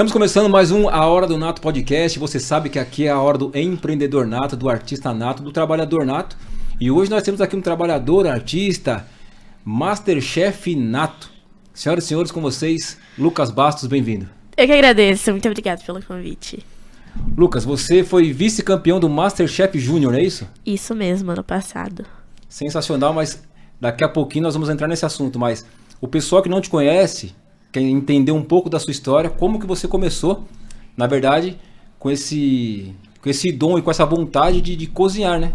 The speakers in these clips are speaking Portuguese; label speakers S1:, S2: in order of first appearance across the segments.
S1: Estamos começando mais um A Hora do Nato podcast. Você sabe que aqui é a hora do empreendedor nato, do artista nato, do trabalhador nato. E hoje nós temos aqui um trabalhador, artista, Masterchef nato. Senhoras e senhores, com vocês, Lucas Bastos, bem-vindo.
S2: Eu que agradeço, muito obrigado pelo convite.
S1: Lucas, você foi vice-campeão do Masterchef Júnior, não é isso?
S2: Isso mesmo, ano passado.
S1: Sensacional, mas daqui a pouquinho nós vamos entrar nesse assunto. Mas o pessoal que não te conhece, quer entender um pouco da sua história, como que você começou, na verdade, com esse dom e com essa vontade de cozinhar, né?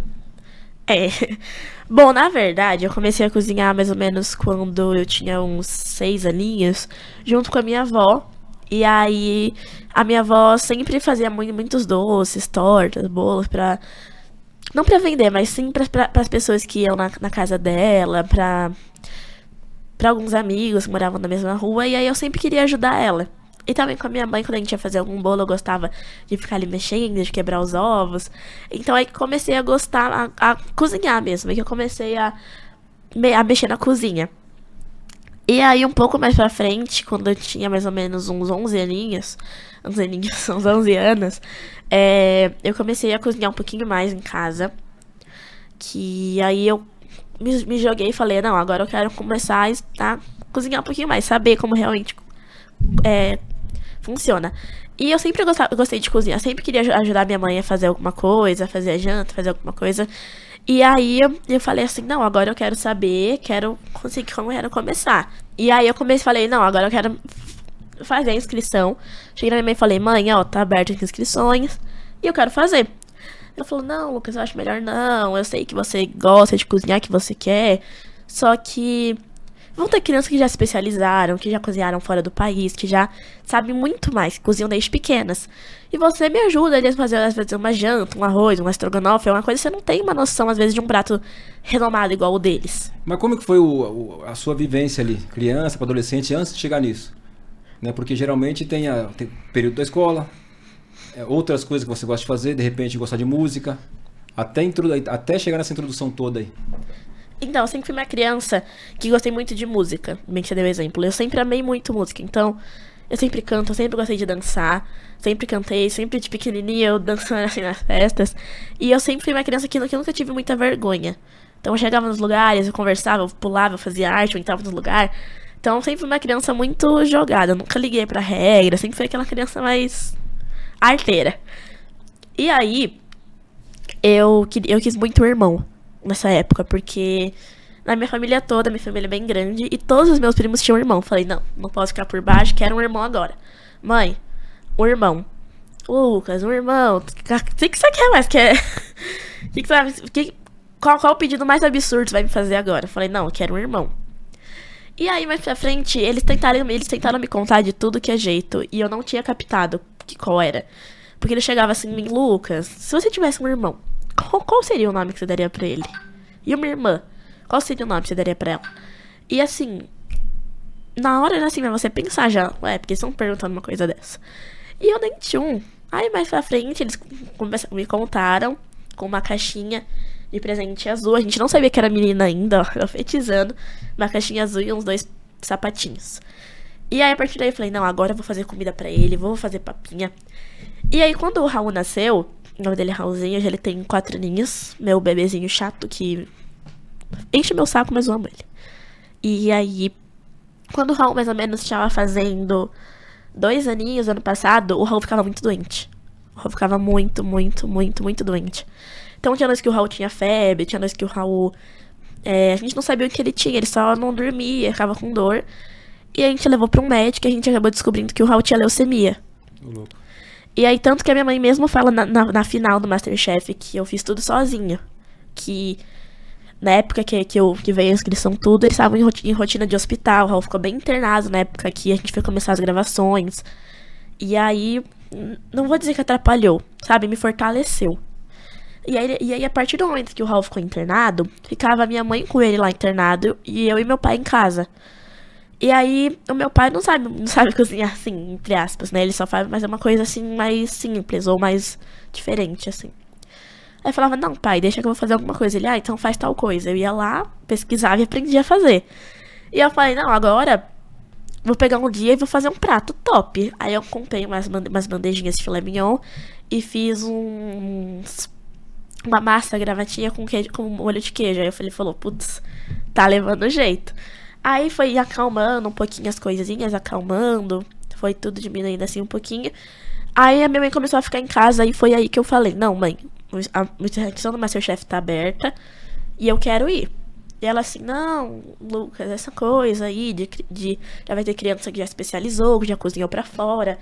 S2: Bom, na verdade, eu comecei a cozinhar mais ou menos quando eu tinha uns 6 aninhos, junto com a minha avó. E aí, a minha avó sempre fazia muitos doces, tortas, bolos, não pra vender, mas sim para as pessoas que iam na casa dela, pra alguns amigos que moravam na mesma rua. E aí eu sempre queria ajudar ela. E também com a minha mãe, quando a gente ia fazer algum bolo, eu gostava de ficar ali mexendo, de quebrar os ovos. Então aí comecei a gostar, a cozinhar mesmo. E eu comecei a mexer na cozinha. E aí um pouco mais pra frente, quando eu tinha mais ou menos uns 11 aninhos, uns 11 anos, eu comecei a cozinhar um pouquinho mais em casa. Que aí eu me joguei e falei, não, agora eu quero começar a cozinhar um pouquinho mais, saber como realmente funciona. E eu sempre gostei de cozinhar, sempre queria ajudar minha mãe a fazer alguma coisa, fazer a janta, fazer alguma coisa. E aí eu falei assim, não, agora eu quero saber, quero conseguir como era começar. E aí eu falei, não, agora eu quero fazer a inscrição. Cheguei na minha mãe e falei, mãe, ó, tá aberto as inscrições e eu quero fazer. Ela falou, não, Lucas, eu acho melhor não, eu sei que você gosta de cozinhar, que você quer, só que vão ter crianças que já se especializaram, que já cozinharam fora do país, que já sabem muito mais, que cozinham desde pequenas. E você me ajuda a fazer, às vezes, uma janta, um arroz, um estrogonofe, é uma coisa que você não tem uma noção, às vezes, de um prato renomado igual o deles.
S1: Mas como que foi a sua vivência ali, criança para adolescente, antes de chegar nisso? Né? Porque geralmente tem período da escola, outras coisas que você gosta de fazer, de repente gostar de música, até chegar nessa introdução toda aí.
S2: Então, eu sempre fui uma criança que gostei muito de música, bem que você deu exemplo. Eu sempre amei muito música, então eu sempre canto, eu sempre gostei de dançar, sempre cantei, sempre de pequenininha eu dançando assim nas festas. E eu sempre fui uma criança que nunca tive muita vergonha. Então eu chegava nos lugares, eu conversava, eu pulava, eu fazia arte, eu entrava nos lugares. Então eu sempre fui uma criança muito jogada, eu nunca liguei pra regra, sempre fui aquela criança mais arteira. E aí, eu quis muito um irmão nessa época, porque na minha família toda, minha família é bem grande, e todos os meus primos tinham um irmão. Falei, não posso ficar por baixo, quero um irmão agora. Mãe, um irmão. Lucas, um irmão. O que você quer mais? Qual o pedido mais absurdo que você vai me fazer agora? Falei, não, eu quero um irmão. E aí, mais pra frente, eles tentaram me contar de tudo que é jeito, e eu não tinha captado qual era. Porque ele chegava assim em mim, Lucas, se você tivesse um irmão, qual seria o nome que você daria pra ele? E uma irmã, qual seria o nome que você daria pra ela? E assim, na hora, assim, pra você pensar já, porque eles estão perguntando uma coisa dessa. E eu nem tinha um. Aí mais pra frente, eles me contaram com uma caixinha de presente azul. A gente não sabia que era menina ainda, ó, profetizando. Uma caixinha azul e uns 2 sapatinhos. E aí, a partir daí, eu falei, não, agora eu vou fazer comida pra ele, vou fazer papinha. E aí, quando o Raul nasceu, o nome dele é Raulzinho, hoje ele tem 4 aninhos, meu bebezinho chato que enche meu saco, mas eu amo ele. E aí, quando o Raul mais ou menos estava fazendo 2 aninhos, ano passado, o Raul ficava muito doente. O Raul ficava muito, muito, muito, muito doente. Então tinha noites que o Raul tinha febre, tinha noites que o Raul... a gente não sabia o que ele tinha, ele só não dormia, ficava com dor. E a gente levou pra um médico e a gente acabou descobrindo que o Raul tinha leucemia. E aí, tanto que a minha mãe mesmo fala na final do Masterchef que eu fiz tudo sozinha. Que na época que veio a inscrição tudo, eles estavam em rotina de hospital. O Raul ficou bem internado na época que a gente foi começar as gravações. E aí, não vou dizer que atrapalhou, sabe? Me fortaleceu. E aí, a partir do momento que o Raul ficou internado, ficava a minha mãe com ele lá internado e eu e meu pai em casa. E aí, o meu pai não sabe cozinhar assim, entre aspas, né? Ele só faz, mas é uma coisa assim, mais simples ou mais diferente, assim. Aí eu falava, não, pai, deixa que eu vou fazer alguma coisa. Ele, então faz tal coisa. Eu ia lá, pesquisava e aprendia a fazer. E eu falei, não, agora vou pegar um dia e vou fazer um prato top. Aí eu comprei umas bandejinhas de filé mignon e fiz uma massa gravatinha com queijo, com molho de queijo. Aí ele falou, putz, tá levando jeito. Aí foi acalmando um pouquinho as coisinhas, acalmando. Foi tudo diminuindo assim um pouquinho. Aí a minha mãe começou a ficar em casa e foi aí que eu falei, não, mãe, a inscrição do MasterChef tá aberta e eu quero ir. E ela assim, não, Lucas, essa coisa aí já vai ter criança que já especializou, que já cozinhou pra fora.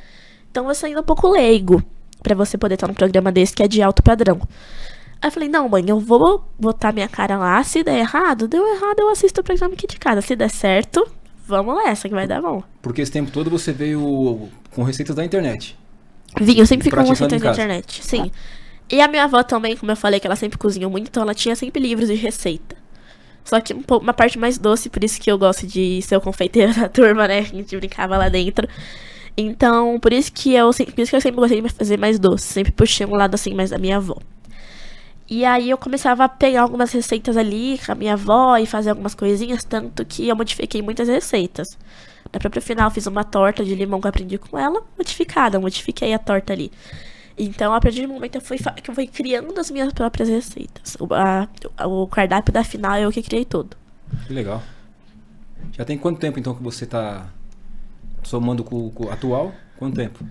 S2: Então você ainda é um pouco leigo pra você poder estar num programa desse que é de alto padrão. Aí eu falei, não, mãe, eu vou botar minha cara lá, se der errado, deu errado, eu assisto o programa aqui de casa. Se der certo, vamos nessa que vai dar bom.
S1: Porque esse tempo todo você veio com receitas da internet.
S2: Vim, eu sempre fico com
S1: Praticando
S2: receitas
S1: em
S2: na
S1: casa.
S2: internet, sim. E a minha avó também, como eu falei, que ela sempre cozinhou muito, então ela tinha sempre livros de receita. Só que uma parte mais doce, por isso que eu gosto de ser o confeiteiro da turma, né? A gente brincava lá dentro. Então, por isso que eu sempre gostei de fazer mais doce. Sempre puxei um lado assim mais da minha avó. E aí eu começava a pegar algumas receitas ali com a minha avó e fazer algumas coisinhas, tanto que eu modifiquei muitas receitas. Na própria final fiz uma torta de limão que eu aprendi com ela, modifiquei a torta ali. Então, a partir do momento que eu fui criando as minhas próprias receitas. O cardápio da final eu que criei tudo.
S1: Que legal. Já tem quanto tempo então que você tá somando com o atual? Quanto tempo?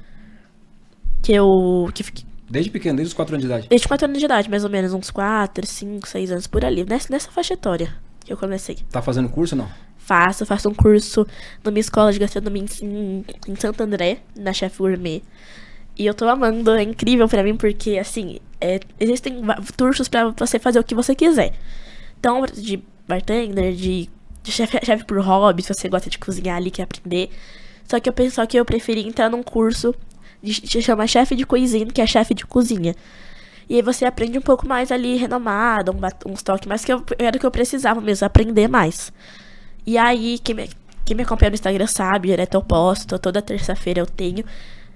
S2: Desde
S1: Desde pequeno, desde os 4 anos de idade.
S2: 4 anos de idade, mais ou menos, uns 4, 5, 6 anos por ali. Nessa faixa etária que eu comecei.
S1: Tá fazendo curso ou não?
S2: Faço um curso numa escola de gastronomia em Santo André, na Chef Gourmet. E eu tô amando, é incrível pra mim, porque, assim, existem cursos pra você fazer o que você quiser. Então, de bartender, de chefe por hobby, se você gosta de cozinhar ali, quer aprender. Só que eu preferi entrar num curso que chama chefe de cozinha, que é chefe de cozinha. E aí você aprende um pouco mais ali, renomado, uns toques mais, que era o que eu precisava mesmo, aprender mais. E aí, quem me acompanha no Instagram sabe, direto eu posto, toda terça-feira eu tenho.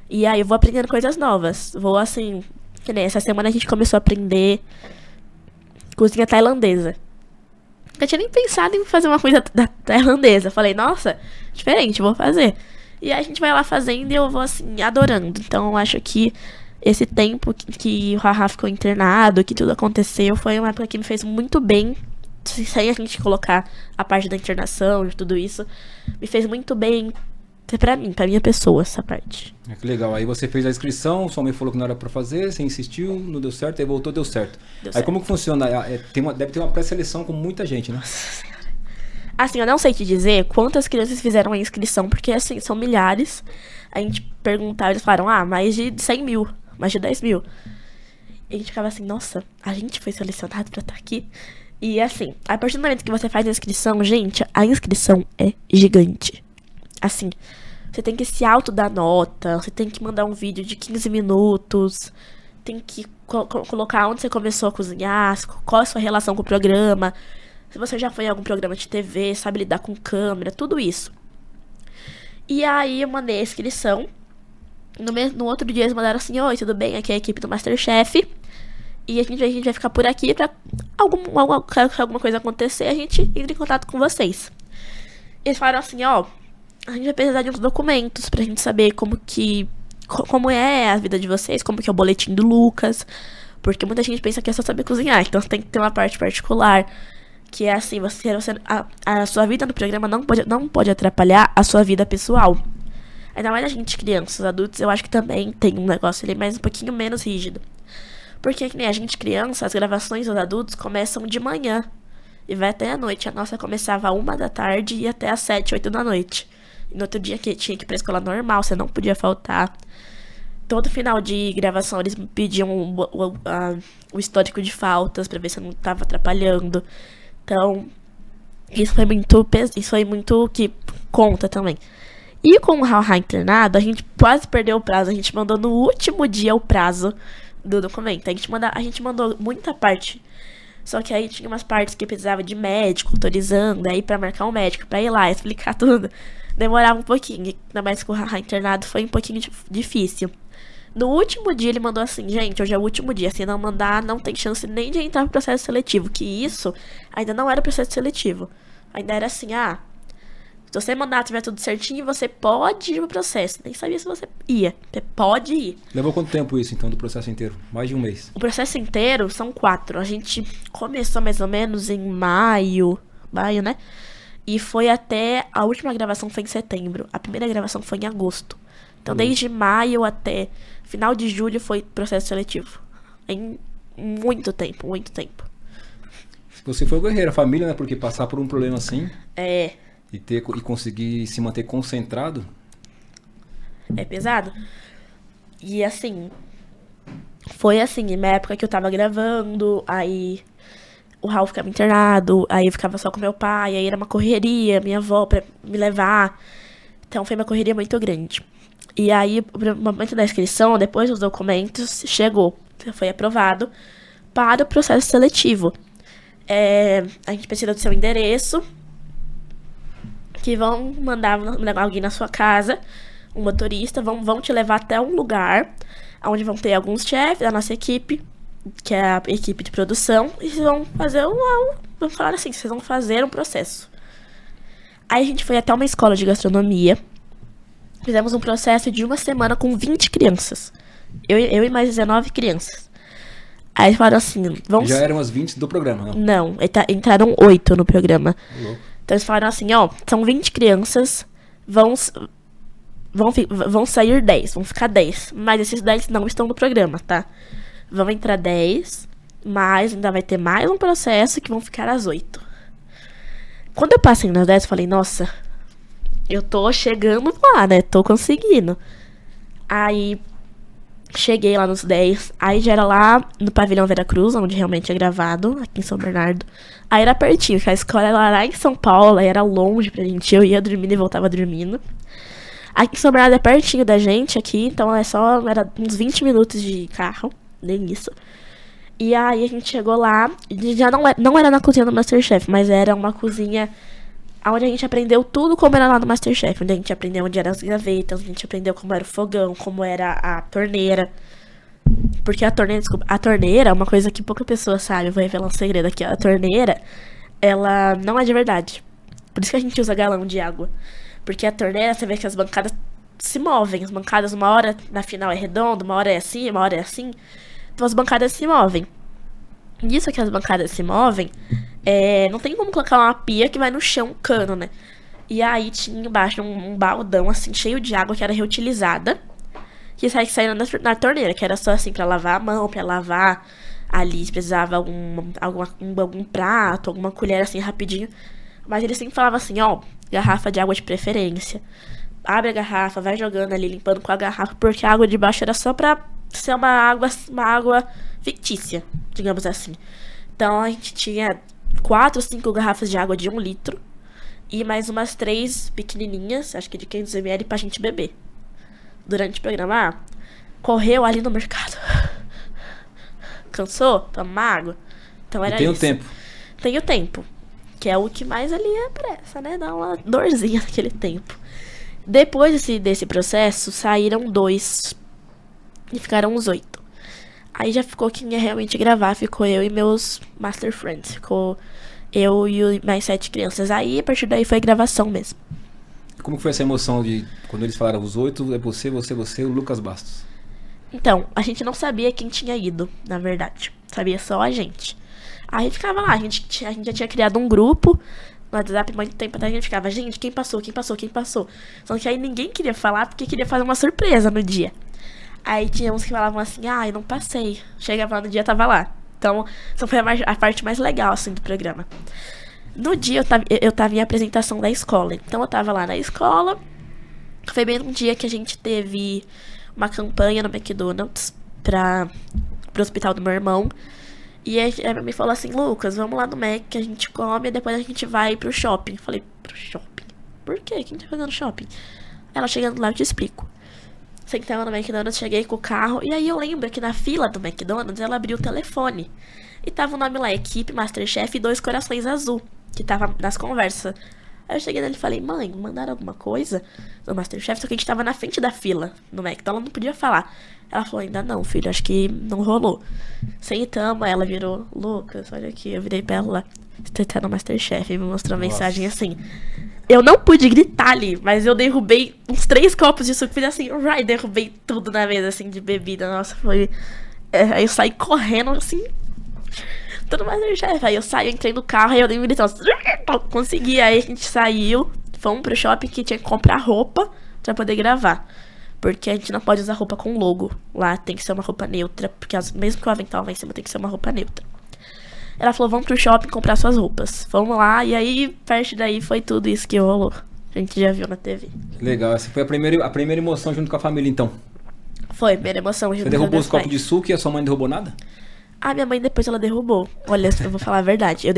S2: E aí eu vou aprendendo coisas novas. Vou assim, que nem essa semana a gente começou a aprender cozinha tailandesa. Eu tinha nem pensado em fazer uma coisa da tailandesa. Falei, nossa, diferente, vou fazer. E aí a gente vai lá fazendo e eu vou assim, adorando. Então eu acho que esse tempo que o Haha ficou internado, que tudo aconteceu, foi uma época que me fez muito bem. Sem a gente colocar a parte da internação, de tudo isso, me fez muito bem pra mim, pra minha pessoa, essa parte.
S1: Que legal. Aí você fez a inscrição, sua mãe falou que não era pra fazer, você insistiu, não deu certo, aí voltou, deu certo.
S2: Deu
S1: Aí
S2: certo.
S1: como que funciona? Deve ter uma pré-seleção com muita gente, né?
S2: Assim, eu não sei te dizer quantas crianças fizeram a inscrição, porque assim, são milhares. A gente perguntava, eles falaram, mais de 100 mil, mais de 10 mil. E a gente ficava assim, nossa, a gente foi selecionado pra estar aqui. E assim, a partir do momento que você faz a inscrição, gente, a inscrição é gigante. Assim, você tem que se dar nota, você tem que mandar um vídeo de 15 minutos, tem que colocar onde você começou a cozinhar, qual é a sua relação com o programa, se você já foi em algum programa de TV, sabe lidar com câmera, tudo isso. E aí eu mandei a inscrição, no outro dia eles mandaram assim, oi, tudo bem, aqui é a equipe do MasterChef, e a gente vai ficar por aqui pra alguma coisa acontecer, a gente entra em contato com vocês. Eles falaram assim, a gente vai precisar de uns documentos pra gente saber como é a vida de vocês, como que é o boletim do Lucas, porque muita gente pensa que é só saber cozinhar, então tem que ter uma parte particular, que é assim, a sua vida no programa não pode atrapalhar a sua vida pessoal. Ainda mais a gente, crianças, adultos, eu acho que também tem um negócio ali, mas um pouquinho menos rígido. Porque que nem a gente, criança, as gravações dos adultos começam de manhã e vai até a noite. A nossa começava 1 da tarde e ia até às 7, 8 da noite. E no outro dia que tinha que ir pra escola normal, você não podia faltar. Todo final de gravação eles me pediam o histórico de faltas pra ver se eu não tava atrapalhando. Então, isso foi muito que conta também. E com o Haha internado, a gente quase perdeu o prazo. A gente mandou no último dia o prazo do documento. A gente mandou muita parte. Só que aí tinha umas partes que precisava de médico autorizando. Aí pra marcar um médico, pra ir lá explicar tudo, demorava um pouquinho. Ainda mais com o Haha internado foi um pouquinho difícil. No último dia ele mandou assim, gente, hoje é o último dia. Se não mandar, não tem chance nem de entrar no processo seletivo. Que isso ainda não era processo seletivo. Ainda era assim, Se você mandar, tiver tudo certinho, você pode ir pro processo. Nem sabia se você ia. Você pode ir.
S1: Levou quanto tempo isso, então, do processo inteiro? Mais de um mês.
S2: O processo inteiro são 4. A gente começou mais ou menos em maio, né? E foi até... A última gravação foi em setembro. A primeira gravação foi em agosto. Então, desde maio até final de julho foi processo seletivo. Em muito tempo, muito tempo.
S1: Você foi guerreira, família, né? Porque passar por um problema assim...
S2: É...
S1: E conseguir se manter concentrado.
S2: É pesado. E assim, foi assim, na época que eu tava gravando, aí o Raul ficava internado, aí eu ficava só com meu pai, aí era uma correria, minha avó pra me levar. Então foi uma correria muito grande. E aí, no momento da inscrição, depois dos documentos, chegou, foi aprovado para o processo seletivo. A gente precisa do seu endereço, que vão mandar alguém na sua casa, um motorista, vão te levar até um lugar onde vão ter alguns chefes da nossa equipe, que é a equipe de produção, e vocês vão fazer vamos falar assim, vocês vão fazer um processo. Aí a gente foi até uma escola de gastronomia, fizemos um processo de 1 semana com 20 crianças. Eu e mais 19 crianças. Aí eles falaram assim, vamos...
S1: Já eram as 20 do programa, não?
S2: Não, entraram 8 no programa.
S1: Louco.
S2: Então eles falaram assim, ó, são 20 crianças, vão sair 10, vão ficar 10. Mas esses 10 não estão no programa, tá? Vão entrar 10, mas ainda vai ter mais um processo que vão ficar as 8. Quando eu passei nas 10, eu falei, nossa, eu tô chegando lá, né? Tô conseguindo. Aí, cheguei lá nos 10, aí já era lá no Pavilhão Veracruz, onde realmente é gravado, aqui em São Bernardo. Aí era pertinho, porque a escola era lá em São Paulo, aí era longe pra gente, eu ia dormindo e voltava dormindo. Aqui em São Bernardo é pertinho da gente aqui, então era uns 20 minutos de carro, nem isso. E aí a gente chegou lá, e já não era na cozinha do Masterchef, mas era uma cozinha onde a gente aprendeu tudo como era lá no Masterchef. Onde a gente aprendeu onde eram as gavetas, onde a gente aprendeu como era o fogão, como era a torneira. Porque a torneira é uma coisa que pouca pessoa sabe, eu vou revelar um segredo aqui. A torneira, ela não é de verdade. Por isso que a gente usa galão de água. Porque a torneira, você vê que as bancadas se movem. As bancadas, uma hora na final é redonda, uma hora é assim, uma hora é assim. Então as bancadas se movem. Nisso que as bancadas se movem, não tem como colocar uma pia que vai no chão, um cano, né? E aí tinha embaixo um baldão, assim, cheio de água que era reutilizada. Que saía na torneira, que era só assim, pra lavar a mão, pra lavar ali, se precisava algum prato, alguma colher, assim, rapidinho. Mas ele sempre falava assim, ó, garrafa de água de preferência. Abre a garrafa, vai jogando ali, limpando com a garrafa, porque a água de baixo era só pra ser uma água fictícia, digamos assim. Então a gente tinha 4 ou 5 garrafas de água de 1 litro e mais umas 3 pequenininhas, acho que de 500 ml, pra gente beber. Durante o programa, correu ali no mercado. Cansou? Toma uma água. Então era
S1: tem
S2: isso.
S1: Tem
S2: o tempo. Que é o que mais ali é pressa, né? Dá uma dorzinha naquele tempo. Depois desse processo, saíram 2 e ficaram os 8. Aí já ficou quem ia realmente gravar, ficou eu e meus Master Friends. Ficou eu e mais 7 crianças. Aí, a partir daí, foi gravação mesmo.
S1: Como foi essa emoção de quando eles falaram os 8, é você, o Lucas Bastos?
S2: Então, a gente não sabia quem tinha ido, na verdade. Sabia só a gente. Aí ficava lá, a gente já tinha criado um grupo no WhatsApp muito tempo atrás, a gente ficava, gente, quem passou? Só que aí ninguém queria falar porque queria fazer uma surpresa no dia. Aí tinha uns que falavam assim, eu não passei. Chegava lá no dia, tava lá. Então, essa foi a parte mais legal, assim, do programa. No dia, eu tava em apresentação da escola. Então, eu tava lá na escola. Foi bem um dia que a gente teve uma campanha no McDonald's pro hospital do meu irmão. E aí, ela me falou assim, Lucas, vamos lá no Mac, que a gente come e depois a gente vai pro shopping. Eu falei, pro shopping? Por quê? Quem tá fazendo shopping? Ela chegando lá, eu te explico. Sentava no McDonald's, cheguei com o carro. E aí eu lembro que na fila do McDonald's ela abriu o telefone. E tava o nome lá, equipe Masterchef e 2 corações azul. Que tava nas conversas. Aí eu cheguei nele e falei, mãe, mandaram alguma coisa do Masterchef? Só que a gente tava na frente da fila no Mac, então ela não podia falar. Ela falou, ainda não, filho, acho que não rolou. Sentamos, ela virou, Lucas, olha aqui. Eu virei pra ela lá, você tá no Masterchef. E me mostrou uma mensagem assim. Eu não pude gritar ali, mas eu derrubei uns 3 copos de suco. Fiz assim, derrubei tudo na mesa, assim, de bebida. Nossa, foi... aí eu saí correndo, assim... Tudo Masterchef. Aí eu saí, entrei no carro, aí eu dei um gritão. Consegui, aí a gente saiu. Fomos pro shopping que tinha que comprar roupa pra poder gravar. Porque a gente não pode usar roupa com logo. Lá tem que ser uma roupa neutra. Porque mesmo que o avental lá em cima tem que ser uma roupa neutra. Ela falou, vamos pro shopping comprar suas roupas. Fomos lá, e aí, perto daí, foi tudo isso que rolou. A gente já viu na TV.
S1: Legal, essa foi a primeira emoção junto com a família, então.
S2: Foi, primeira emoção junto com
S1: Você derrubou os copos de suco e a sua mãe não derrubou nada?
S2: A minha mãe depois ela derrubou. Olha, eu vou falar a verdade. Eu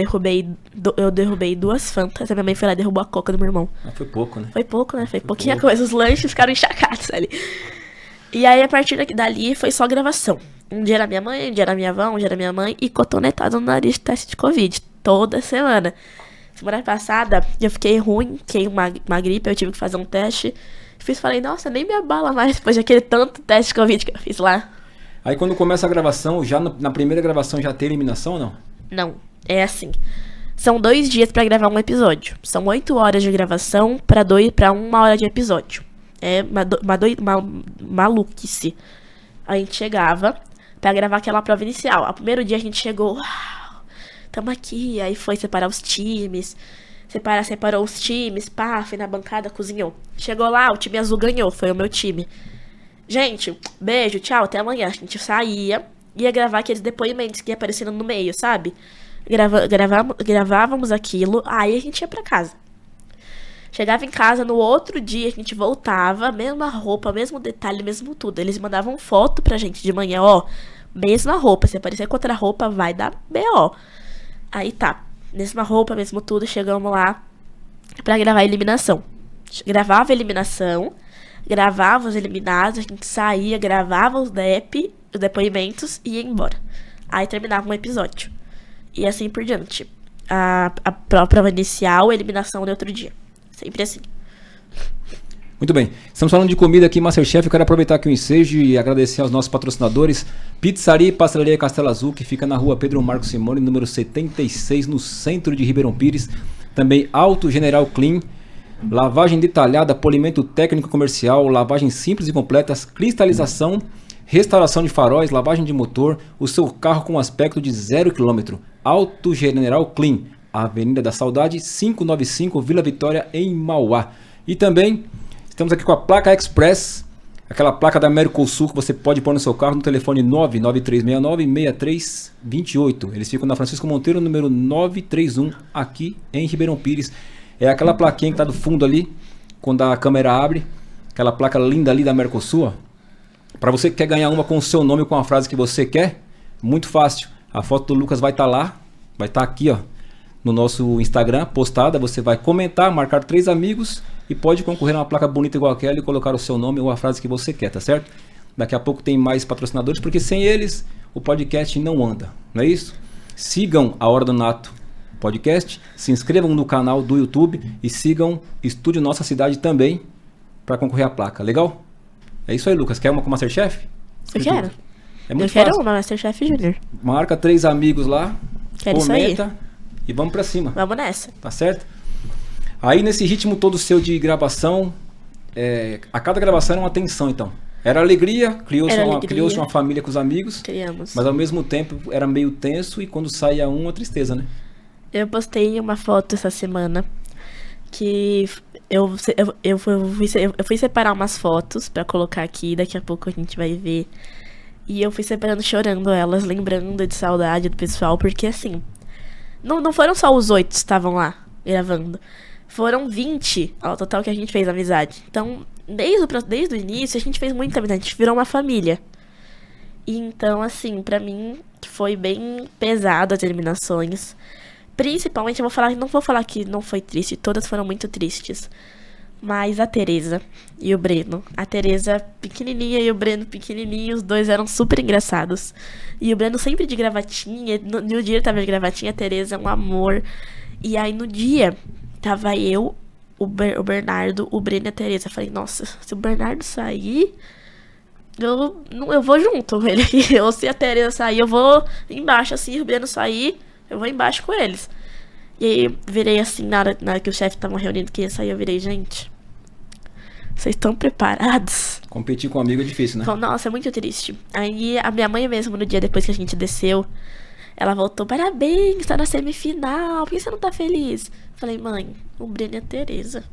S2: derrubei 2 Fantas. A minha mãe foi lá e derrubou a coca do meu irmão.
S1: Ah, foi pouco, né?
S2: Foi pouco, né? Foi pouquinha coisa. Os lanches ficaram encharcados ali. E aí, a partir dali, foi só gravação. Um dia era minha mãe, um dia era minha avó, um dia era minha mãe. E cotonetado no nariz de teste de Covid. Toda semana. Semana passada, eu fiquei ruim. Fiquei uma gripe, eu tive que fazer um teste. Falei, nossa, nem me abala mais depois daquele tanto teste de Covid que eu fiz lá.
S1: Aí quando começa a gravação, já na primeira gravação já tem eliminação ou não?
S2: Não, é assim. São 2 dias pra gravar um episódio. São 8 horas de gravação pra 1 hora de episódio. É uma maluquice. A gente chegava pra gravar aquela prova inicial. O primeiro dia a gente chegou, uau, tamo aqui. Aí foi separar os times. Separou os times, pá, foi na bancada, cozinhou. Chegou lá, o time azul ganhou, foi o meu time. Gente, beijo, tchau, até amanhã. A gente saía, ia gravar aqueles depoimentos que ia aparecendo no meio, sabe? Gravávamos aquilo, aí a gente ia pra casa. Chegava em casa, no outro dia a gente voltava, mesma roupa, mesmo detalhe, mesmo tudo. Eles mandavam foto pra gente de manhã, ó, mesma roupa, se aparecer com outra roupa vai dar BO. Aí tá, mesma roupa, mesmo tudo, chegamos lá pra gravar a eliminação. Gravava a eliminação, gravava os eliminados, a gente saía, gravava os depoimentos e ia embora. Aí terminava um episódio. E assim por diante. A prova inicial, a eliminação no outro dia. Sempre assim.
S1: Muito bem. Estamos falando de comida aqui, Masterchef. Eu quero aproveitar aqui o ensejo e agradecer aos nossos patrocinadores. Pizzaria e Pastelaria Castelo Azul, que fica na rua Pedro Marcos Simone, número 76, no centro de Ribeirão Pires. Também Auto General Clean. Lavagem detalhada, polimento técnico comercial, lavagem simples e completas, cristalização, restauração de faróis, lavagem de motor, o seu carro com aspecto de 0 km. Auto General Clean, Avenida da Saudade, 595, Vila Vitória, em Mauá. E também estamos aqui com a placa Express, aquela placa da Mercosul que você pode pôr no seu carro no telefone 99369-6328. Eles ficam na Francisco Monteiro, número 931, aqui em Ribeirão Pires. É aquela plaquinha que tá do fundo ali, quando a câmera abre, aquela placa linda ali da Mercosul. Para você que quer ganhar uma com o seu nome, com a frase que você quer, muito fácil. A foto do Lucas vai estar lá, vai estar aqui, ó, no nosso Instagram, postada. Você vai comentar, marcar 3 amigos e pode concorrer a uma placa bonita igual aquela e colocar o seu nome ou a frase que você quer, tá certo? Daqui a pouco tem mais patrocinadores, porque sem eles o podcast não anda, não é isso? Sigam a Hora do Nato Podcast, se inscrevam no canal do YouTube e sigam Estúdio Nossa Cidade também para concorrer à placa, legal? É isso aí, Lucas. Quer uma com o Masterchef?
S2: Eu quero.
S1: É muito
S2: quero
S1: fácil.
S2: uma Masterchef Junior.
S1: Marca 3 amigos lá,
S2: Quero
S1: comenta
S2: isso aí.
S1: E vamos pra cima.
S2: Vamos nessa.
S1: Tá certo? Aí nesse ritmo todo seu de gravação, a cada gravação era uma tensão, então. Era alegria, criou-se uma família com os amigos.
S2: Criamos.
S1: Mas ao mesmo tempo era meio tenso e quando saía uma tristeza, né?
S2: Eu postei uma foto essa semana que eu fui separar umas fotos pra colocar aqui, daqui a pouco a gente vai ver. E eu fui separando, chorando elas, lembrando de saudade do pessoal, porque assim, não foram só os 8 que estavam lá gravando. Foram 20 ao total que a gente fez amizade. Então, desde o início, a gente fez muita amizade, a gente virou uma família. E então, assim, pra mim, foi bem pesado as eliminações. Principalmente, não vou falar que não foi triste, todas foram muito tristes. Mas a Tereza e o Breno. A Tereza pequenininha e o Breno pequenininho, os dois eram super engraçados. E o Breno sempre de gravatinha, no dia ele tava de gravatinha, a Tereza é um amor. E aí no dia, tava eu, o Bernardo, o Breno e a Tereza. Eu falei, nossa, se o Bernardo sair, eu vou junto com ele. Ou se a Tereza sair, eu vou embaixo assim, se o Breno sair, eu vou embaixo com eles. E aí virei assim, na hora que o chefe tava reunindo que ia sair, eu virei, gente, vocês estão preparados?
S1: Competir com um amigo é difícil, né?
S2: Então, nossa, é muito triste. Aí a minha mãe mesmo, no dia depois que a gente desceu, ela voltou, parabéns, tá na semifinal, por que você não tá feliz? Falei, mãe, o Breno e a Tereza.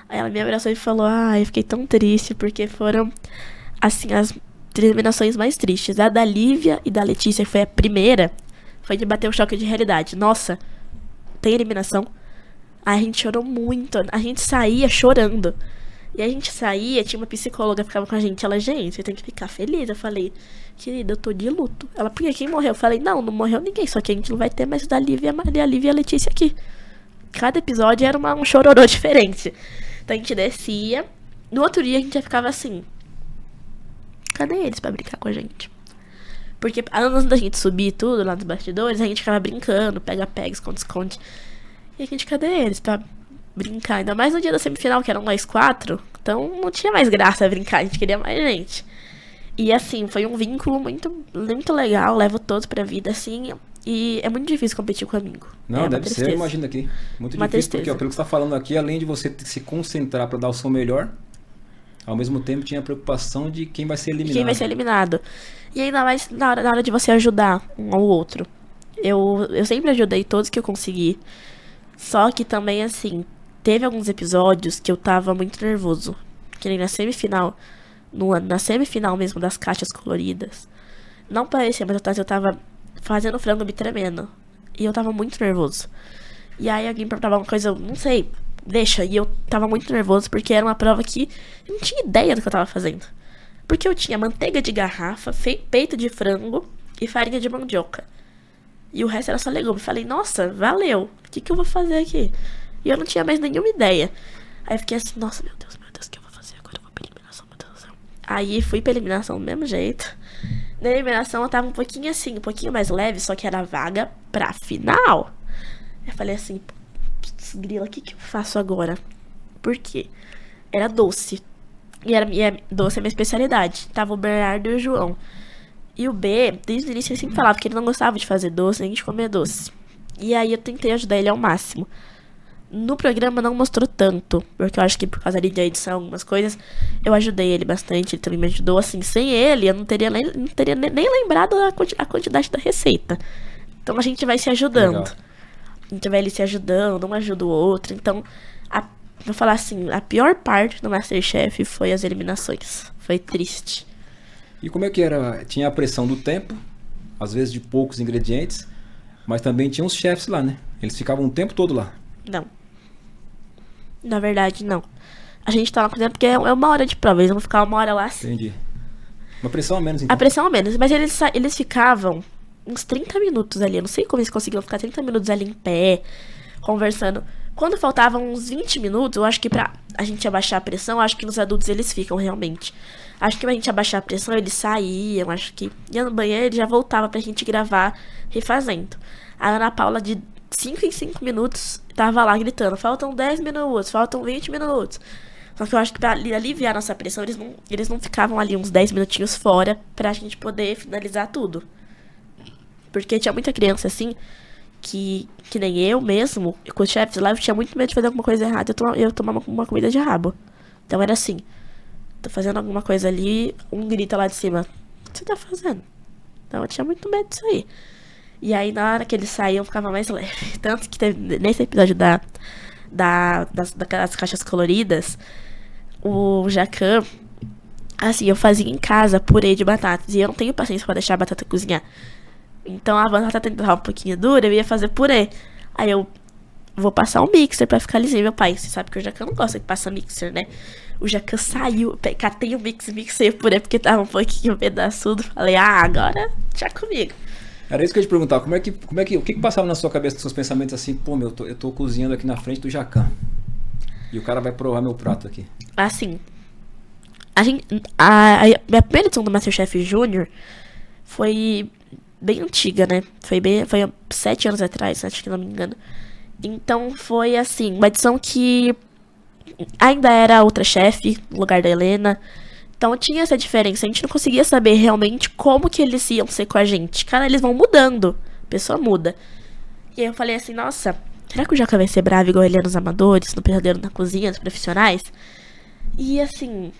S2: Aí ela me abraçou e falou, eu fiquei tão triste, porque foram, assim, as eliminações mais tristes. A da Lívia e da Letícia, que foi a primeira, foi de bater o choque de realidade. Nossa, tem eliminação? Aí a gente chorou muito, a gente saía chorando. E a gente saía, tinha uma psicóloga que ficava com a gente. Ela, gente, você tem que ficar feliz. Eu falei, querida, eu tô de luto. Ela, por que quem morreu? Eu falei, não morreu ninguém. Só que a gente não vai ter mais o da Lívia, a Lívia e a Letícia aqui. Cada episódio era um chororô diferente. Então a gente descia. No outro dia a gente já ficava assim, cadê eles pra brincar com a gente? Porque antes da gente subir tudo lá nos bastidores, a gente ficava brincando, pega-pega, esconde-esconde. E a gente, cadê eles pra brincar? Ainda mais no dia da semifinal, que eram nós 4. Então não tinha mais graça brincar, a gente queria mais gente. E assim, foi um vínculo muito, muito legal, levo todos pra vida, assim. E é muito difícil competir com amigo.
S1: Não, deve ser, eu imagino aqui. Muito
S2: uma
S1: difícil,
S2: tristeza.
S1: porque pelo que você tá falando aqui, além de você se concentrar pra dar o seu melhor, ao mesmo tempo tinha a preocupação de quem vai ser eliminado.
S2: Quem vai ser eliminado. E ainda mais na hora de você ajudar um ao outro. Eu sempre ajudei todos que eu consegui. Só que também, assim, teve alguns episódios que eu tava muito nervoso. Que nem na semifinal. Na semifinal mesmo das caixas coloridas. Não parecia, mas eu tava fazendo frango me tremendo. E eu tava muito nervoso. E aí alguém perguntava uma coisa, eu não sei, deixa. E eu tava muito nervoso porque era uma prova que eu não tinha ideia do que eu tava fazendo. Porque eu tinha manteiga de garrafa, peito de frango e farinha de mandioca. E o resto era só legume. Falei, nossa, valeu. O que eu vou fazer aqui? E eu não tinha mais nenhuma ideia. Aí eu fiquei assim, nossa, meu Deus, o que eu vou fazer agora? Eu vou pra eliminação, meu Deus do céu. Aí fui pra eliminação do mesmo jeito. Na eliminação eu tava um pouquinho assim, um pouquinho mais leve, só que era vaga pra final. Eu falei assim, putz, grila, o que eu faço agora? Por quê? Era doce. Doce é minha especialidade. Tava o Bernardo e o João. E o B, desde o início, ele sempre falava que ele não gostava de fazer doce, nem de comer doce. E aí eu tentei ajudar ele ao máximo. No programa não mostrou tanto, porque eu acho que por causa ali da edição, algumas coisas, eu ajudei ele bastante, ele também me ajudou. Assim, sem ele, eu não teria nem lembrado a quantidade da receita. Então a gente vai se ajudando.
S1: Legal.
S2: A gente vai ele se ajudando, um ajuda o outro. Então, vou falar assim, a pior parte do MasterChef foi as eliminações. Foi triste.
S1: E como é que era? Tinha a pressão do tempo, às vezes de poucos ingredientes, mas também tinha os chefs lá, né? Eles ficavam o tempo todo lá.
S2: Não. Na verdade, não. A gente tá lá cozinhando porque é 1 hora de prova. Eles vão ficar 1 hora lá assim.
S1: Entendi. Uma pressão a menos, então.
S2: A pressão a menos. Mas eles ficavam uns 30 minutos ali. Eu não sei como eles conseguiram ficar 30 minutos ali em pé, conversando. Quando faltavam uns 20 minutos, eu acho que pra a gente abaixar a pressão, eu acho que nos adultos eles ficam realmente. Acho que pra gente abaixar a pressão, eles saíam, acho que ia no banheiro e já voltava pra gente gravar refazendo. A Ana Paula, de 5 em 5 minutos, tava lá gritando, faltam 10 minutos, faltam 20 minutos. Só que eu acho que pra aliviar nossa pressão, eles não ficavam ali uns 10 minutinhos fora pra gente poder finalizar tudo. Porque tinha muita criança assim, que nem eu mesmo, com os chefes lá, eu tinha muito medo de fazer alguma coisa errada, eu tomava uma comida de rabo. Então era assim, tô fazendo alguma coisa ali, um grita lá de cima, o que você tá fazendo? Então eu tinha muito medo disso aí. E aí na hora que eles saíam, ficava mais leve. Tanto que teve, nesse episódio daquelas caixas coloridas, o Jacan, assim, eu fazia em casa purê de batatas, e eu não tenho paciência pra deixar a batata cozinhar. Então a batata tava um pouquinho dura, eu ia fazer purê. Aí eu vou passar um mixer pra ficar lisinho. Meu pai, você sabe que o Jacan não gosta de passar mixer, né? O Jacan saiu, catei o mixei o purê porque tava um pouquinho pedaçudo. Falei, agora já comigo.
S1: Era isso que eu ia te perguntar, o que passava na sua cabeça, nos seus pensamentos assim, pô, eu tô cozinhando aqui na frente do Jacan. E o cara vai provar meu prato aqui.
S2: Assim, a minha primeira edição do MasterChef Júnior foi bem antiga, né? Foi 7 anos atrás, acho que não me engano. Então foi assim, uma edição que ainda era outra chefe, no lugar da Helena. Então tinha essa diferença, a gente não conseguia saber realmente como que eles iam ser com a gente. Cara, eles vão mudando, a pessoa muda. E aí eu falei assim, nossa, será que o Jacan vai ser bravo igual ele é nos amadores, no Pesadelo na Cozinha, nos profissionais? E assim,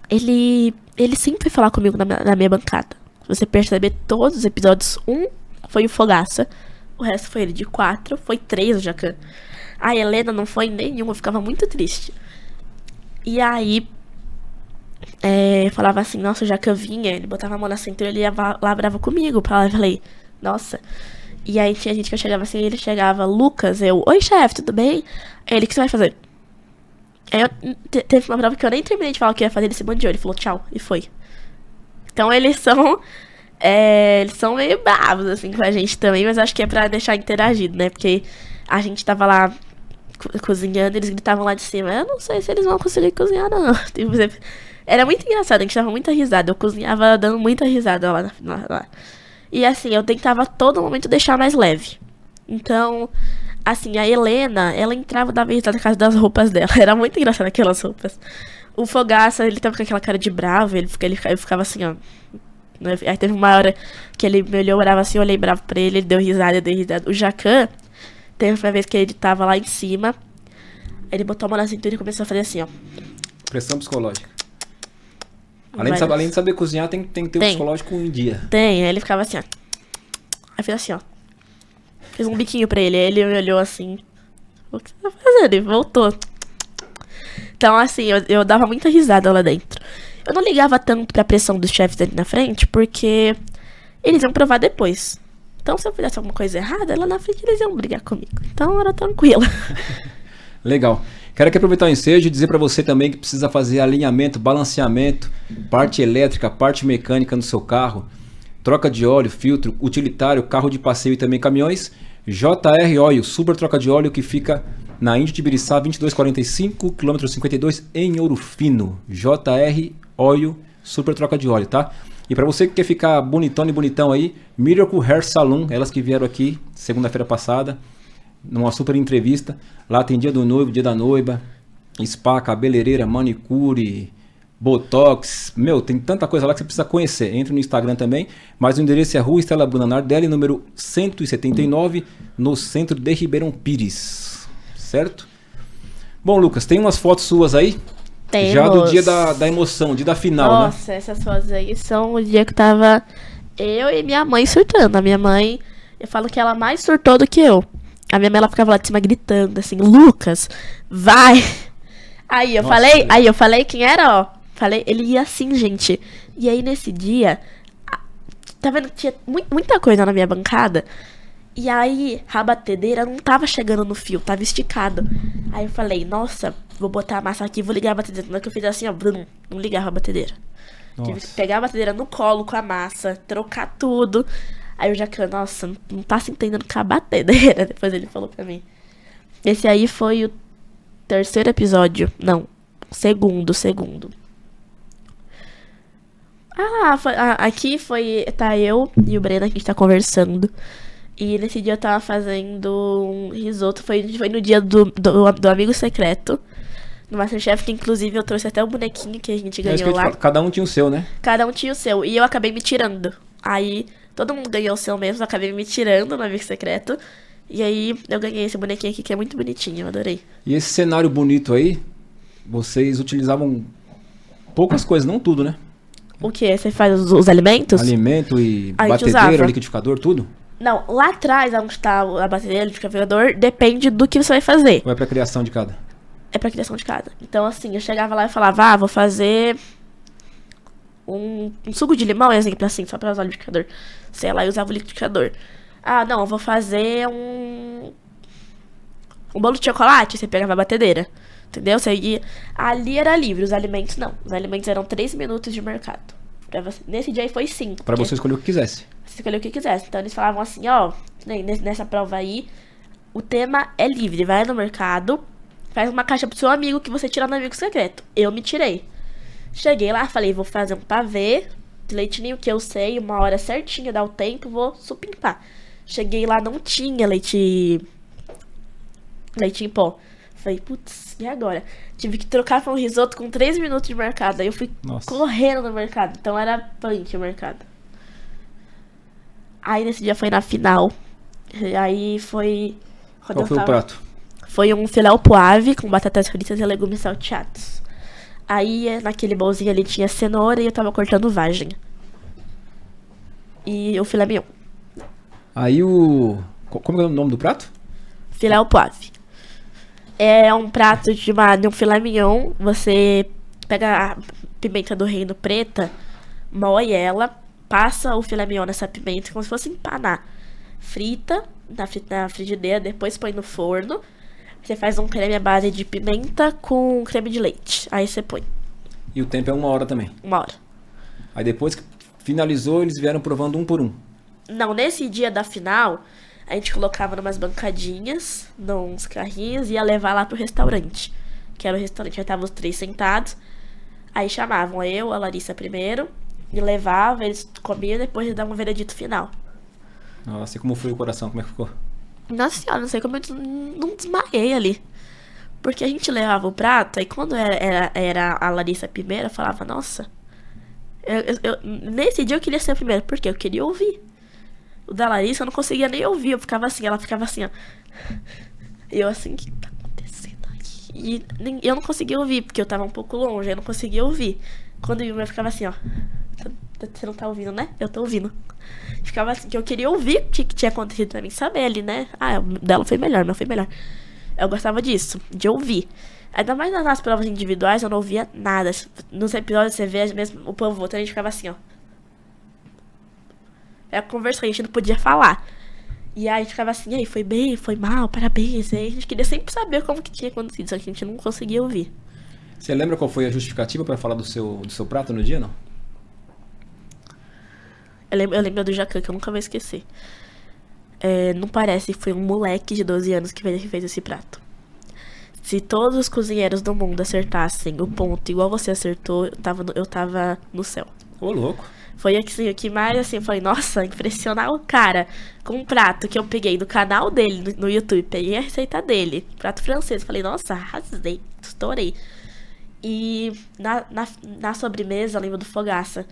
S2: ele sempre foi falar comigo na minha bancada. Se você perceber todos os episódios, 1 foi o Fogaça, o resto foi ele. De 4, foi 3 o Jacan. A Helena não foi nenhum, eu ficava muito triste. E aí, falava assim, nossa, o Jacan vinha, ele botava a mão na cintura, ele ia lá bravo comigo. Eu falei, nossa. E aí tinha gente que eu chegava assim, ele chegava, Lucas, oi chefe, tudo bem? Ele, o que você vai fazer? Aí teve uma prova que eu nem terminei de falar o que eu ia fazer, ele se bandiou, ele falou tchau, e foi. Então eles são meio bravos, assim, com a gente também, mas acho que é pra deixar interagido, né? Porque a gente tava lá cozinhando, eles gritavam lá de cima, eu não sei se eles vão conseguir cozinhar, não. Tipo, era muito engraçado, a gente dava muita risada, eu cozinhava dando muita risada lá. E assim, eu tentava a todo momento deixar mais leve. Então, assim, a Helena, ela entrava da vez na casa das roupas dela. Era muito engraçado aquelas roupas. O Fogaça, ele tava com aquela cara de bravo, ele ficava assim, ó. Aí teve uma hora que ele me olhou, olhava assim, eu olhei bravo pra ele deu risada, eu dei risada. O Jacan, teve uma vez que ele tava lá em cima, ele botou a mão na cintura e começou a fazer assim, ó.
S1: Pressão psicológica. Além de saber cozinhar, tem que ter o psicológico em dia.
S2: Tem, aí ele ficava assim, ó. Aí fez assim, ó. Fiz um biquinho pra ele, aí ele me olhou assim. O que você tá fazendo? Ele voltou. Então, assim, eu dava muita risada lá dentro. Eu não ligava tanto pra pressão dos chefes ali na frente, porque eles iam provar depois. Então, se eu fizesse alguma coisa errada, lá na frente eles iam brigar comigo. Então, era tranquila.
S1: Legal. Quero aqui aproveitar o ensejo e dizer para você também que precisa fazer alinhamento, balanceamento, parte elétrica, parte mecânica no seu carro, troca de óleo, filtro, utilitário, carro de passeio e também caminhões. JR Oil, super troca de óleo que fica na Índio de Biriçá, 2245, km 52 em Ouro Fino. JR Oil, super troca de óleo, tá? E para você que quer ficar bonitão e bonitão aí, Miracle Hair Salon, elas que vieram aqui segunda-feira passada, numa super entrevista. Lá tem dia do noivo, dia da noiva, spa, cabeleireira, manicure, botox. Meu, tem tanta coisa lá que você precisa conhecer. Entre no Instagram também. Mas o endereço é Rua Estela Bruna Nardelli, número 179, no centro de Ribeirão Pires. Certo? Bom, Lucas, tem umas fotos suas aí?
S2: Temos.
S1: Já do dia da emoção, dia da final, né?
S2: Nossa, essas fotos aí são o dia que tava eu e minha mãe surtando. A minha mãe, eu falo que ela mais surtou do que eu. A minha mãe, ela ficava lá de cima gritando assim, Lucas, vai! Aí eu falei quem era, ó. Falei, ele ia assim, gente. E aí nesse dia, tá vendo? Tinha muita coisa na minha bancada. E aí a batedeira não tava chegando no fio, tava esticado. Aí eu falei, nossa, vou botar a massa aqui, vou ligar a batedeira. Na hora que eu fiz assim, ó, não ligava a batedeira.
S1: Nossa.
S2: Tive que pegar a batedeira no colo com a massa, trocar tudo. Aí o Jacan, nossa, não tá se entendendo com a batedeira. Depois ele falou pra mim. Esse aí foi o terceiro episódio. Não, segundo. Aqui tá eu e o Breno, que a gente tá conversando. E nesse dia eu tava fazendo um risoto. Foi no dia do amigo secreto. No Masterchef, que inclusive eu trouxe até o bonequinho que a gente ganhou lá.
S1: Cada um tinha o seu, né?
S2: Cada um tinha o seu. E eu acabei me tirando. Aí todo mundo ganhou o seu mesmo, eu acabei me tirando no amigo secreto. E aí eu ganhei esse bonequinho aqui que é muito bonitinho, eu adorei.
S1: E esse cenário bonito aí, vocês utilizavam poucas coisas, não tudo, né?
S2: O que? Você faz os alimentos?
S1: Alimento e
S2: A gente
S1: batedeira,
S2: usava.
S1: liquidificador, tudo?
S2: Não, lá atrás, onde tá a batedeira, o liquidificador, depende do que você vai fazer.
S1: Ou é pra criação de cada?
S2: É pra criação de cada. Então, assim, eu chegava lá e falava, vou fazer um suco de limão, exemplo, assim, só pra usar o liquidificador. Sei lá, eu usava o liquidificador. Não, eu vou fazer um bolo de chocolate, você pegava a batedeira. Entendeu? Você ia... Ali era livre, os alimentos não. Os alimentos eram 3 minutos de mercado. Pra você... Nesse dia aí foi 5.
S1: Pra você escolher o que quisesse.
S2: Você escolher o que quisesse. Então eles falavam assim, ó, nessa prova aí, o tema é livre. Vai no mercado, faz uma caixa pro seu amigo que você tira no amigo secreto. Eu me tirei. Cheguei lá, falei, vou fazer um pavê de leite ninho, que eu sei, 1 hora certinha, dá o tempo, vou supimpa. Cheguei lá, não tinha leite em pó. Falei, putz, e agora? Tive que trocar pra um risoto com 3 minutos de mercado. Aí eu fui correndo no mercado. Então era punk o mercado. Aí nesse dia foi na final. E aí foi... quando
S1: Qual
S2: eu
S1: foi o
S2: tava-
S1: prato?
S2: Foi um filé ao poave com batatas fritas e legumes salteados. Aí naquele bolzinho ali tinha cenoura e eu tava cortando vagem. E o filé mignon.
S1: Aí o... Como é o nome do prato?
S2: Filé ao poave. É um prato de um filé mignon. Você pega a pimenta do reino preta, moe ela, passa o filé mignon nessa pimenta como se fosse empanar. Frita na frigideira, depois põe no forno. Você faz um creme à base de pimenta com creme de leite. Aí você põe
S1: E o tempo é 1 hora também.
S2: 1 hora.
S1: Aí depois que finalizou, eles vieram provando um por um.
S2: Não, nesse dia da final, a gente colocava numas bancadinhas, nos carrinhos, e ia levar lá pro restaurante. Que era o restaurante, aí tava os 3 sentados. Aí chamavam a Larissa primeiro, e levava, eles comiam, depois eles davam um veredito final.
S1: Nossa, e como foi o coração? Como é que ficou?
S2: Nossa senhora, não sei como eu não desmaiei ali. Porque a gente levava o prato, aí quando era a Larissa primeiro, eu falava, nossa. Nesse dia eu queria ser a primeira, porque eu queria ouvir. O da Larissa eu não conseguia nem ouvir, eu ficava assim, ela ficava assim, ó. E eu assim, o que tá acontecendo aqui? E eu não conseguia ouvir, porque eu tava um pouco longe, eu não conseguia ouvir. Quando eu ficava assim, ó. Você não tá ouvindo, né? Eu tô ouvindo. Ficava assim, que eu queria ouvir o que tinha acontecido pra mim saber ali, né? Ah, o dela foi melhor, meu foi melhor. Eu gostava disso, de ouvir. Ainda mais nas provas individuais, eu não ouvia nada. Nos episódios você vê mesmo o povo votando, a gente ficava assim, ó. Era conversa, a gente não podia falar. E aí a gente ficava assim, aí foi bem, foi mal, parabéns. E aí a gente queria sempre saber como que tinha acontecido, só que a gente não conseguia ouvir.
S1: Você lembra qual foi a justificativa para falar do seu prato no dia, não?
S2: Eu lembro do Jacan, que eu nunca vou esquecer. Não parece que foi um moleque de 12 anos que fez esse prato. Se todos os cozinheiros do mundo acertassem o ponto igual você acertou, eu tava no céu.
S1: Ô, louco.
S2: Foi assim, o que mais assim, eu falei, nossa, impressionar o cara com um prato que eu peguei do canal dele no YouTube, peguei a receita dele, prato francês, falei, nossa, arrasei, estourei. E na sobremesa, eu lembro do fogaça.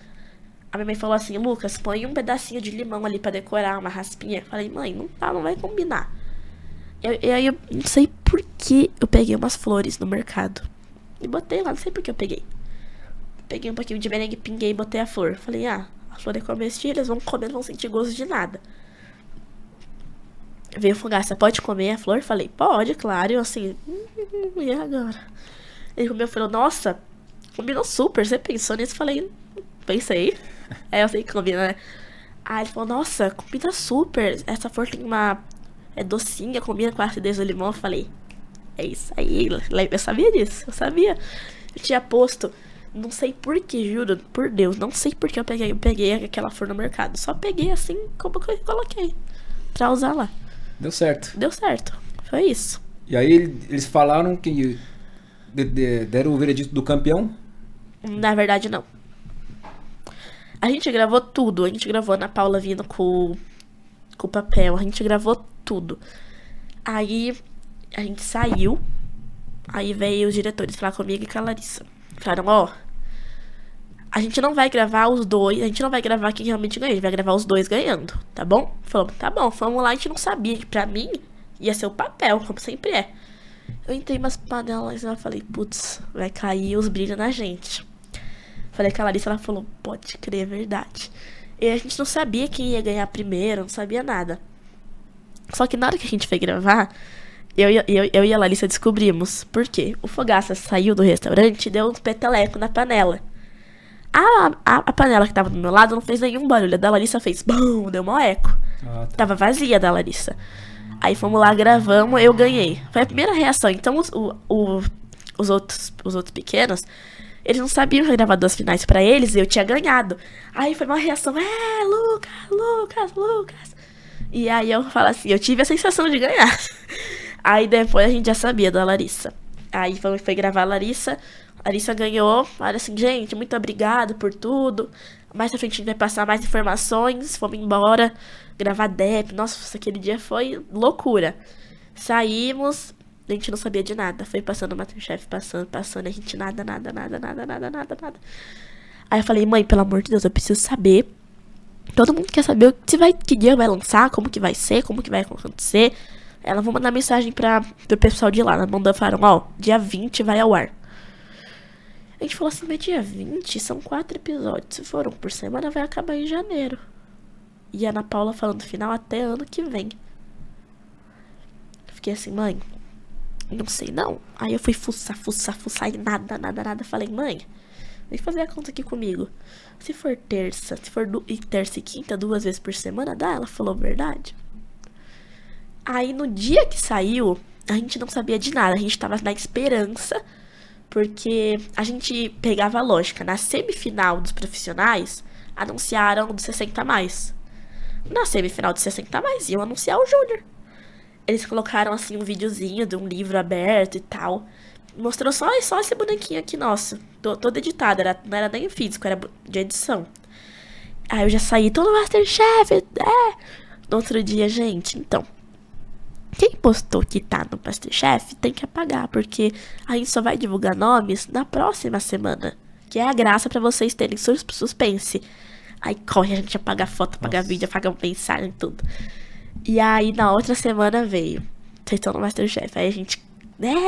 S2: A minha mãe falou assim, Lucas, põe um pedacinho de limão ali pra decorar, uma raspinha. Eu falei, mãe, não vai combinar. E aí eu não sei por que eu peguei umas flores no mercado. E botei lá, não sei por que eu peguei. Peguei um pouquinho de merengue, pinguei e botei a flor. Falei, a flor é comestível, eles vão comer, não vão sentir gosto de nada. Veio fogaça, pode comer a flor? Falei, pode, claro. E eu assim, e agora? Ele comeu e falou, nossa, combinou super. Você pensou nisso? Falei, pensei. Eu sei que combina, né? Aí ele falou, nossa, combina super. Essa flor tem é docinha, combina com a acidez do limão. Eu falei, é isso aí. Eu sabia disso, eu sabia. Eu tinha posto, não sei por que, juro, por Deus, não sei por que eu peguei aquela flor no mercado. Só peguei assim, como eu coloquei, pra usar lá.
S1: Deu certo.
S2: Deu certo, foi isso.
S1: E aí eles falaram que deram o veredito do campeão?
S2: Na verdade, não. A gente gravou tudo. A gente gravou a Ana Paula vindo com o papel. A gente gravou tudo. Aí a gente saiu. Aí veio os diretores falar comigo e com a Larissa. Falaram, a gente não vai gravar os dois. A gente não vai gravar quem realmente ganhou. A gente vai gravar os dois ganhando, tá bom? Falamos, tá bom, vamos lá. A gente não sabia que pra mim ia ser o papel, como sempre é. Eu entrei umas panelas e eu falei, putz, vai cair os brilhos na gente. Falei com a Larissa, ela falou, pode crer, é verdade. E a gente não sabia quem ia ganhar primeiro, não sabia nada. Só que na hora que a gente foi gravar, eu e a Larissa descobrimos. Por quê? O Fogaça saiu do restaurante e deu um peteleco na panela. A panela que tava do meu lado não fez nenhum barulho. A da Larissa fez, bum, deu mó eco.
S1: Tá.
S2: Tava vazia a da Larissa. Aí fomos lá, gravamos, eu ganhei. Foi a primeira reação. Então os outros pequenos, eles não sabiam que eu gravava 2 finais pra eles e eu tinha ganhado. Aí foi uma reação, Lucas. E aí eu falo assim, eu tive a sensação de ganhar. Aí depois a gente já sabia da Larissa. Aí foi gravar a Larissa ganhou. Olha assim, gente, muito obrigado por tudo. Mais pra frente a gente vai passar mais informações. Fomos embora, gravar DEP. Nossa, aquele dia foi loucura. Saímos, a gente não sabia de nada. Foi passando o Masterchef, passando, a gente nada. Aí eu falei, mãe, pelo amor de Deus, eu preciso saber Todo mundo quer saber que dia vai lançar, como que vai ser, como que vai acontecer. Ela vou mandar mensagem pro pessoal de lá. Ela mandou, falaram, ó, dia 20 vai ao ar. A gente falou assim, mas dia 20 são 4 episódios. Se for um por semana, vai acabar em janeiro. E a Ana Paula falando final até ano que vem. Fiquei assim, mãe, não sei não. Aí eu fui fuçar e nada. Falei, mãe, vem fazer a conta aqui comigo. Se for terça e quinta, 2 vezes por semana, dá? Ela falou verdade. Aí no dia que saiu, a gente não sabia de nada. A gente tava na esperança, porque a gente pegava a lógica. Na semifinal dos profissionais, anunciaram dos 60 mais. Na semifinal dos 60 mais, iam anunciar o Júnior. Eles colocaram assim um videozinho de um livro aberto e tal. Mostrou só esse bonequinho aqui, nossa. Todo editado, não era nem físico, era de edição. Aí eu já saí, tô no Masterchef, No outro dia, gente, então. Quem postou que tá no Masterchef tem que apagar, porque a gente só vai divulgar nomes na próxima semana. Que é a graça pra vocês terem suspense. Aí corre, a gente apaga foto, apaga vídeo, apaga mensagem, tudo. E aí na outra semana veio. Vocês estão no Masterchef. Aí a gente,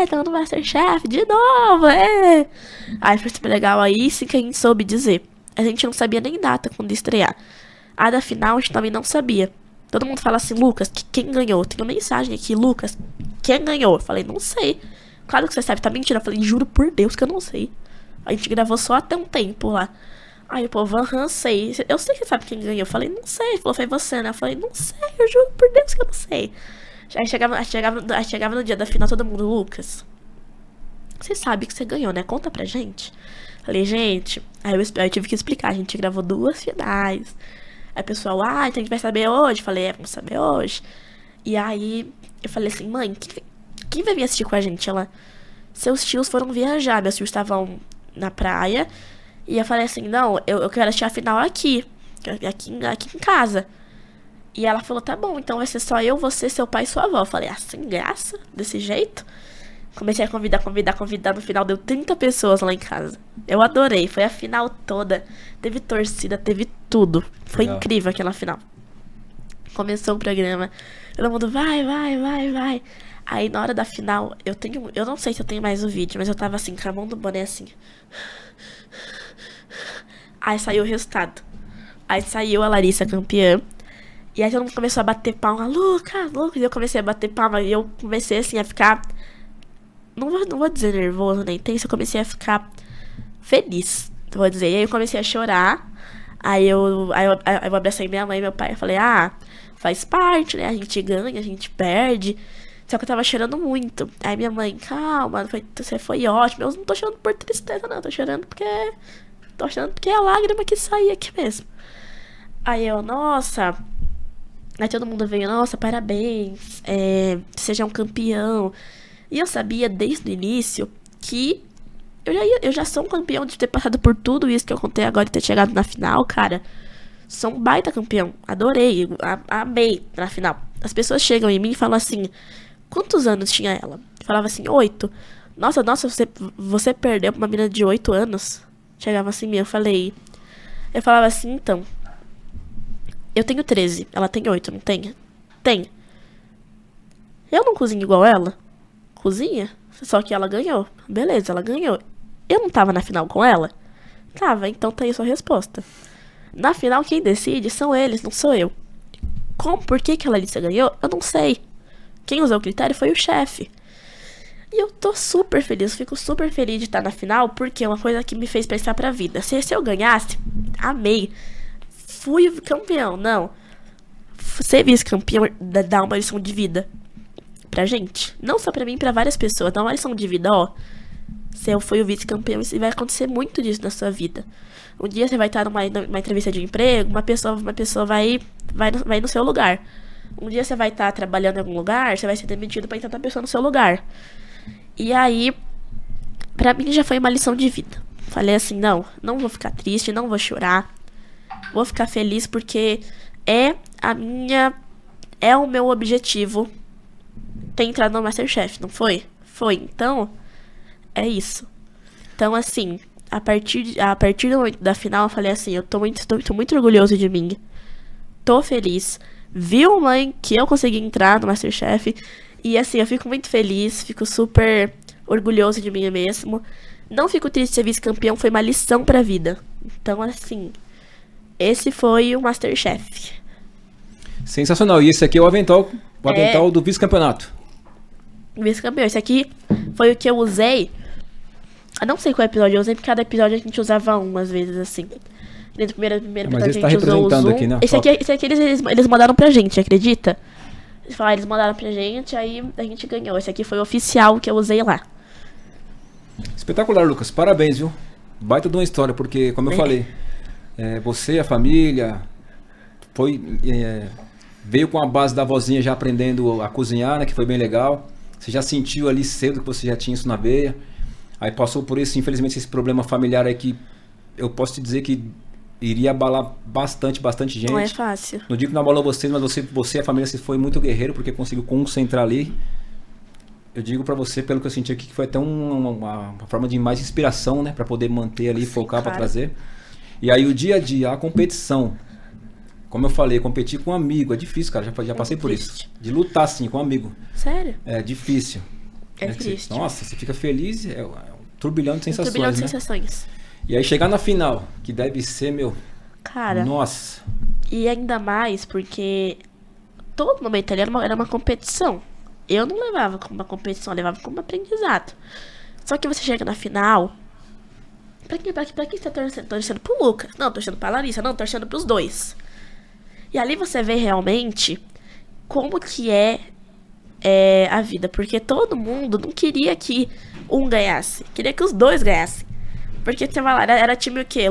S2: estão no Masterchef de novo, Aí foi super legal. Aí sim que a gente soube dizer. A gente não sabia nem data quando estrear. A da final a gente também não sabia. Todo mundo fala assim, Lucas, quem ganhou? Tem uma mensagem aqui, Lucas, quem ganhou? Eu falei, não sei. Claro que você sabe, tá mentindo. Eu falei, juro por Deus que eu não sei. A gente gravou só até um tempo lá. Aí o povo, sei. Eu sei que você sabe quem ganhou. Eu falei, não sei. Ele falou, foi você, né? Eu falei, não sei, eu juro por Deus que eu não sei. Aí chegava no dia da final, todo mundo, Lucas, você sabe que você ganhou, né? Conta pra gente. Falei, gente, aí eu tive que explicar. A gente gravou 2 finais. Aí o pessoal, então a gente vai saber hoje. Falei, vamos saber hoje. E aí eu falei assim, mãe, quem vai vir assistir com a gente? Ela, seus tios foram viajar. Meus tios estavam na praia. E eu falei assim, não, eu quero assistir a final aqui em casa. E ela falou, tá bom, então vai ser só eu, você, seu pai e sua avó. Eu falei, sem graça, desse jeito. Comecei a convidar. No final deu 30 pessoas lá em casa. Eu adorei, foi a final toda. Teve torcida, teve tudo. Foi legal. Incrível aquela final. Começou o programa, todo mundo vai. Aí na hora da final, eu não sei se eu tenho mais o vídeo, mas eu tava assim, com a mão do boné assim. Aí saiu o resultado. Aí saiu a Larissa campeã. E aí todo mundo começou a bater palma. Lucas. E eu comecei a bater palma. E eu comecei assim a ficar... Não vou dizer nervoso, nem tenso. Eu comecei a ficar feliz, vou dizer. E aí eu comecei a chorar. Aí eu abracei minha mãe e meu pai. Eu falei, faz parte, né? A gente ganha, a gente perde. Só que eu tava chorando muito. Aí minha mãe, calma, você foi ótimo. Eu não tô chorando por tristeza, não. Tô chorando porque é a lágrima que saía aqui mesmo. Aí eu, nossa... Aí todo mundo veio, nossa, parabéns, seja um campeão. E eu sabia desde o início que eu já sou um campeão de ter passado por tudo isso que eu contei agora e ter chegado na final, cara. Sou um baita campeão, adorei, amei na final. As pessoas chegam em mim e falam assim, quantos anos tinha ela? Eu falava assim, 8. Nossa, você perdeu pra uma menina de 8 anos? Chegava assim em mim, eu falava assim, então... Eu tenho 13, ela tem 8, não tem? Tem. Eu não cozinho igual ela? Cozinha? Só que ela ganhou. Beleza, ela ganhou. Eu não tava na final com ela? Tava, então tá aí sua resposta. Na final, quem decide são eles, não sou eu. Por que a Larissa ganhou? Eu não sei. Quem usou o critério foi o chefe. E eu tô super feliz, fico super feliz de estar na final, porque é uma coisa que me fez pensar pra vida. Se eu ganhasse, amei. Fui campeão, não. Ser vice-campeão dá uma lição de vida pra gente. Não só pra mim, pra várias pessoas. Dá uma lição de vida, ó. Se eu fui o vice-campeão, isso vai acontecer muito disso na sua vida. Um dia você vai estar numa entrevista de emprego, uma pessoa vai no seu lugar. Um dia você vai estar trabalhando em algum lugar, você vai ser demitido pra entrar outra pessoa no seu lugar. E aí, pra mim já foi uma lição de vida. Falei assim, não vou ficar triste, não vou chorar. Vou ficar feliz porque é o meu objetivo ter entrado no Masterchef, não foi? Foi, então, é isso. Então, assim, a partir do momento da final, eu falei assim, eu tô muito orgulhoso de mim. tô feliz. Viu, mãe, que eu consegui entrar no MasterChef. E assim, eu fico muito feliz, fico super orgulhoso de mim mesmo. Não fico triste de ser vice-campeão, foi uma lição pra vida. Então, assim, esse foi o MasterChef.
S1: Sensacional. E esse aqui é o avental do vice-campeonato.
S2: Vice-campeão. Esse aqui foi o que eu usei. Eu não sei qual episódio eu usei, porque cada episódio a gente usava um, às vezes, assim. No primeiro
S1: Mas
S2: episódio
S1: esse tá
S2: a gente usou o
S1: representando
S2: Zoom.
S1: aqui, né?
S2: Esse aqui eles mandaram pra gente, acredita? Eles falaram, eles mandaram pra gente, aí a gente ganhou. Esse aqui foi o oficial que eu usei lá.
S1: Espetacular, Lucas. Parabéns, viu? Baita de uma história, porque, como eu falei, você, a família, veio com a base da vozinha já aprendendo a cozinhar, né? Que foi bem legal. Você já sentiu ali cedo que você já tinha isso na veia. Aí passou por esse, infelizmente, esse problema familiar aí que eu posso te dizer que iria abalar bastante gente.
S2: Não é fácil.
S1: Não digo que não abalou vocês, mas você e a família, você foi muito guerreiro, porque conseguiu concentrar ali. Eu digo pra você, pelo que eu senti aqui, que foi até uma forma de mais inspiração, né? Pra poder manter ali, focar, pra trazer. E aí o dia a dia, a competição. Como eu falei, competir com um amigo é difícil, cara. Já passei por isso. De lutar assim, com um amigo.
S2: Sério?
S1: É difícil.
S2: É triste.
S1: Nossa, você fica feliz, é um turbilhão de sensações,
S2: turbilhão de
S1: né?
S2: sensações.
S1: E aí chegar na final, que deve ser,
S2: Cara,
S1: nossa.
S2: e ainda mais porque todo momento ali era uma competição. Eu não levava como uma competição, eu levava como um aprendizado. Só que você chega na final. Pra quem você tá torcendo? Torcendo pro Lucas. Não, torcendo pra Larissa. Não, torcendo pros dois. E ali você vê realmente como que é a vida. Porque todo mundo não queria que um ganhasse. Queria que os dois ganhassem. Porque você vai lá, era time o quê?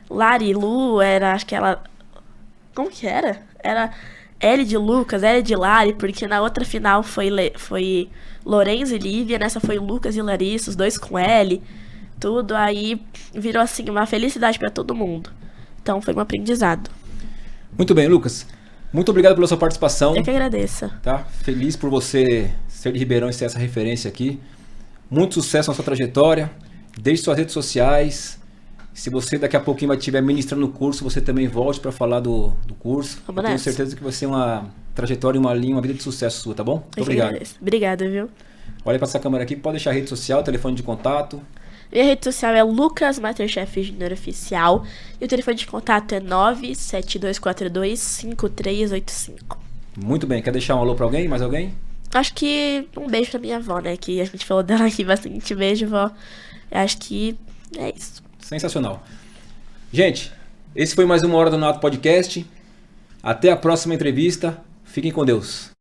S2: Lari, Lu, acho que ela... Como que era? Era L de Lucas, L de Lari, porque na outra final foi Lorenzo e Lívia, nessa foi Lucas e Larissa, os dois com L, tudo, aí virou assim, uma felicidade pra todo mundo. Então foi um aprendizado.
S1: Muito bem, Lucas. Muito obrigado pela sua participação.
S2: Eu que agradeço.
S1: Tá? Feliz por você ser de Ribeirão e ser essa referência aqui. Muito sucesso na sua trajetória. Deixe suas redes sociais. Se você daqui a pouquinho vai estiver ministrando o curso, você também volte para falar do curso.
S2: Vamos
S1: Eu tenho
S2: nessa.
S1: certeza que vai ser uma trajetória, uma linha, uma vida de sucesso sua, tá bom? Muito obrigado.
S2: Obrigada, viu?
S1: Olha para essa câmera aqui, pode deixar a rede social, telefone de contato.
S2: Minha rede social é Lucas MasterChef Junior Oficial. E o telefone de contato é 972425385.
S1: Muito bem, quer deixar um alô para alguém? Mais alguém?
S2: Acho que um beijo pra minha avó, né? Que a gente falou dela aqui bastante. Beijo, vó. Eu acho que é isso.
S1: Sensacional. Gente, esse foi mais uma Hora do Nato Podcast. Até a próxima entrevista. Fiquem com Deus.